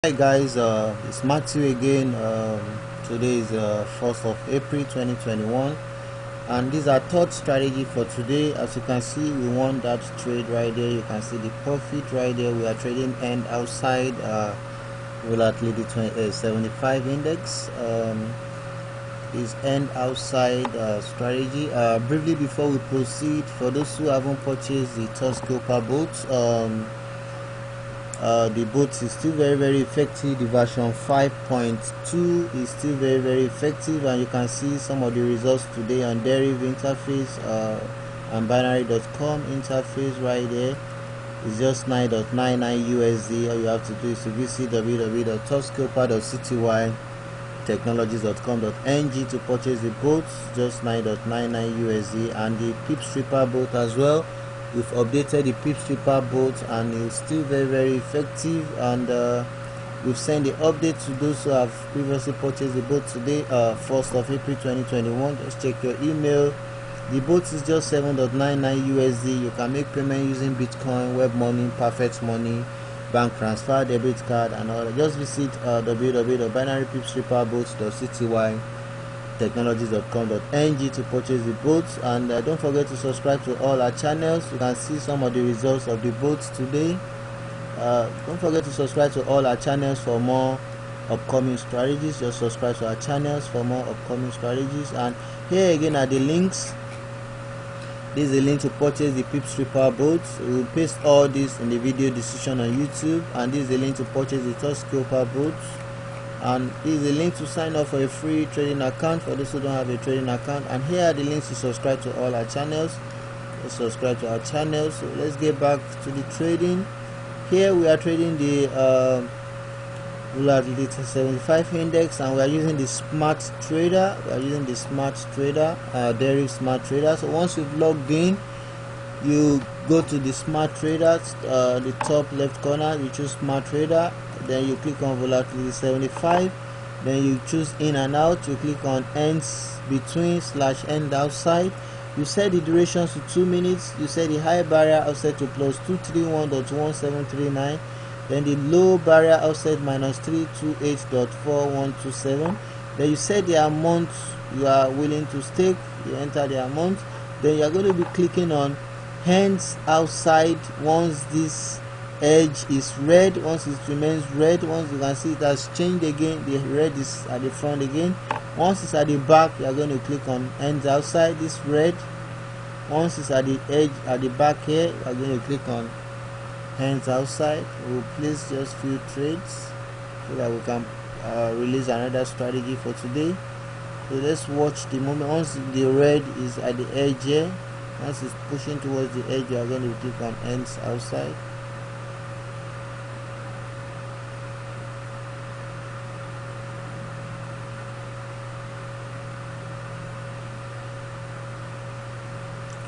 Hi guys, it's Matthew again. Today is 1st of April 2021, and this is our third strategy for today. As you can see, we won that trade right there. You can see the profit right there. We are trading end outside Volatility 75 index. Is end outside strategy. Briefly before we proceed, for those who haven't purchased the TOUCHSCALPER boat, the boat is still very effective. The version 5.2 is still very effective, and you can see some of the results today on deriv interface and binary.com interface right there. It's just 9.99 USD. All you have to do is to visit www.touchscalper.cty technologies.com.ng to purchase the boat, just 9.99 USD, and the PIPSREAPER boat as well. We've updated the PIPSREAPER boat and it's still very effective, and we've sent the update to those who have previously purchased the boat today, 1st of April 2021. Just check your email. The boat is just 7.99 USD. You can make payment using Bitcoin, web money, perfect money, bank transfer, debit card, and all that. Just visit www.binarypipsreaperboats.cty technologies.com.ng to purchase the boats, and don't forget to subscribe to all our channels. You can see some of the results of the boats today. Don't forget to subscribe to all our channels for more upcoming strategies. Just subscribe to our channels for more upcoming strategies. And here again are the links. This is the link to purchase the PIPSREAPER boats. We will paste all this in the video description on YouTube, and this is the link to purchase the TOUCHSCALPER boats. And this is a link to sign up for a free trading account for those who don't have a trading account. And here are the links to subscribe to all our channels. Let's subscribe to our channels. So let's get back to the trading. Here we are trading the Volatility 75 index, and we are using the smart trader. We are using the smart trader, deriv smart trader. So once you've logged in, you go to the smart trader, the top left corner, you choose smart trader, then you click on Volatility 75, then you choose in and out, you click on ends between / end outside. You set the durations to 2 minutes. You set the high barrier outside to plus 231.1739, then the low barrier outside minus 328.4127. Then you set the amount you are willing to stake. You enter the amount. Then you are going to be clicking on hands outside. Once this edge is red, once it remains red, once you can see it has changed again, the red is at the front again. Once it's at the back, you are going to click on hands outside, this red. Once it's at the edge at the back here, you are going to click on hands outside. We'll place just few trades so that we can release another strategy for today. So let's watch the moment. Once the red is at the edge here, once it's pushing towards the edge, you are going to click on hands outside.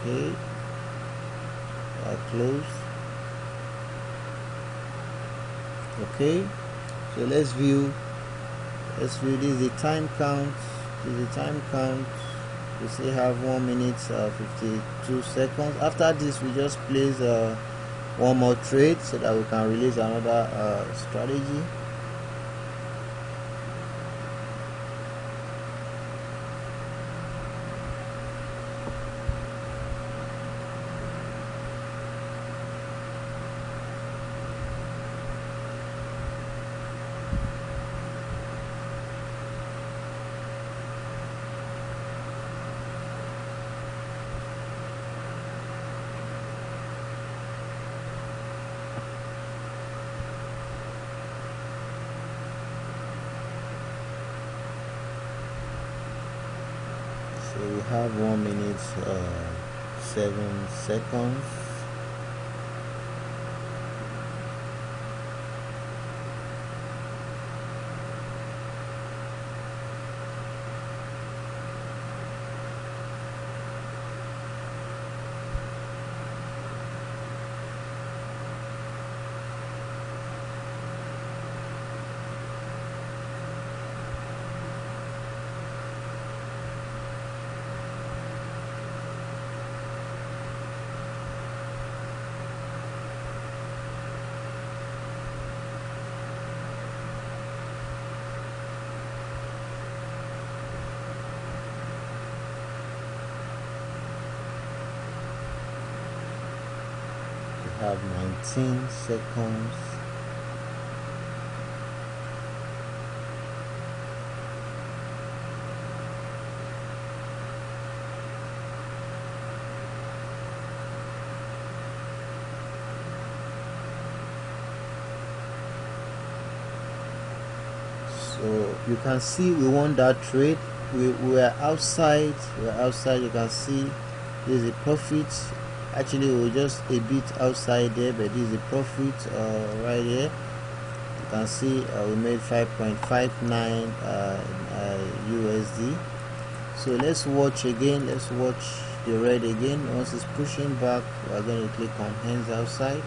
Okay, close. Okay, so let's view this is the time count. This is the time count. We still have 1 minute 52 seconds. After this, we just place one more trade so that we can release another strategy. So we have 1 minute 7 seconds. have 19 seconds. So you can see we won that trade. We were outside. You can see this is a profit. Actually, we were just a bit outside there, but this is a profit right here. You can see we made 5.59 USD. So let's watch again. Let's watch the red again. Once it's pushing back, we're going to click on hands outside.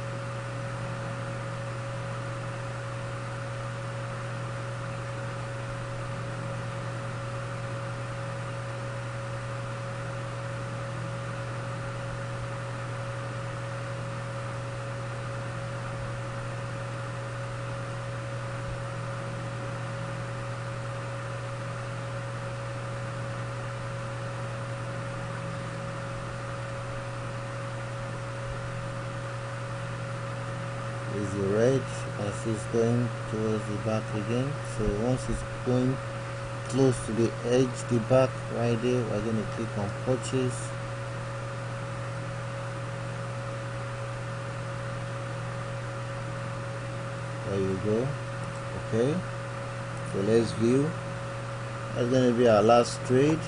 Is the red, as it's going towards the back again. So once it's going close to the edge, the back right there, we're going to click on purchase. There you go. Okay, so let's view. That's going to be our last trade.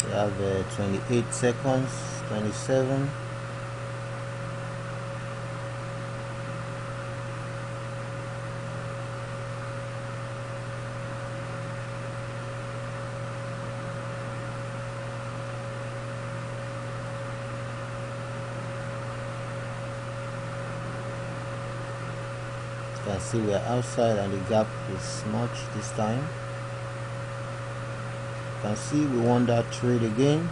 We have 28 seconds, 27. You can see we're outside and the gap is smudged this time. You can see we won that trade again.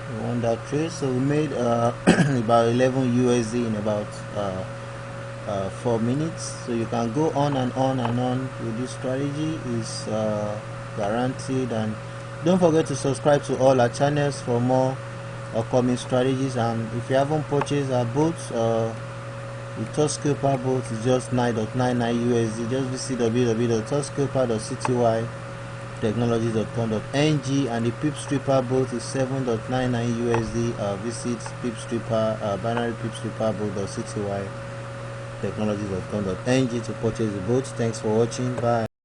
So we made about 11 USD in about 4 minutes. So you can go on and on and on with this strategy. Is guaranteed. And don't forget to subscribe to all our channels for more upcoming strategies. And if you haven't purchased our boats, the TOUCHSCALPER boat is just 9.99 USD. Just visit www.touchscalper.cty technologies.com.ng, and the PIPSREAPER boat is 7.99 USD. Visit PIPSREAPER binary PIPSREAPER boat.cty technologies.com.ng to purchase the boat. Thanks for watching. Bye.